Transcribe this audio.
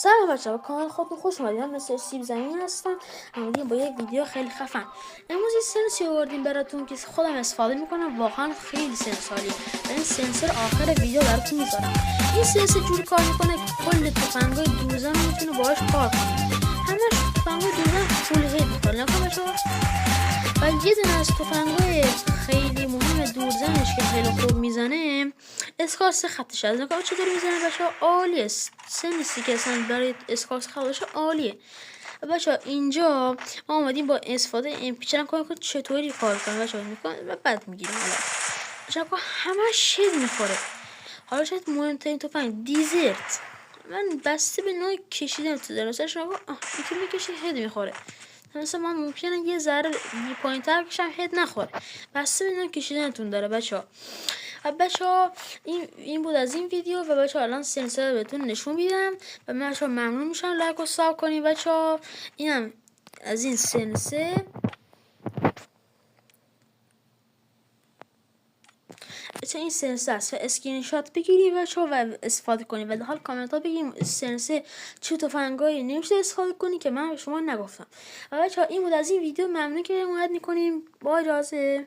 سلام بچه ها، کانال خودتون خوش اومدید. من مثل سیب زمین هستم. اومدیم با یک ویدیو خیلی خفن. امروز یه سنسی آوردیم براتون که خودم استفاده میکنم، واقعا خیلی سنسالیه. این سنسور آخر ویدیو براتون میذارم. این سنسور جوری کار میکنه که کل تفنگای دوزن رو میتونه باهاش کار کنه. همش تفنگای دوزن فول هید میکنه. نکن بچه ها. و یه دونه از تفنگای خیلی مهم دورزنش که خیلی خوب میزنه اسکار 3 خطش از نگاه چطور میزنه بچه ها. عالیه. سه نیستی که اصلا برای اسکار 3 خطش عالیه. بچه ها اینجا ما اومدیم با استفاده امپیچرن کنیم که چطوری کار کنیم. بچه ها میکنیم و بعد میگیریم. حالا بچه ها همه شد میخوره. حالا شاید مهمترین تفنگ دیزرت، من بسته به نوع کشیدن تو دارم سرش نگاه میتونه میکشه هد میخوره. مثلا من ممکنه یه ذره بی پایین تر کشم هد نخوره، بسته به نوع کشیدنتون داره بچه ها. و بچه ها این بود از این ویدیو. و بچه ها الان سنسور بهتون نشون میدم و من بچه ها ممنون میشم لایک و ساب کنیم بچه ها. اینم از این سنسور. بچه این سنسور است و اسکرین شات بگیریم بچه ها و استفاده کنیم و در حال کامنت ها بگیم سنسور چه تفنگایی نمیشه استفاده کنی که من به شما نگفتم. و بچه ها این بود از این ویدیو. ممنون که حمایت میکنیم. با اجازه.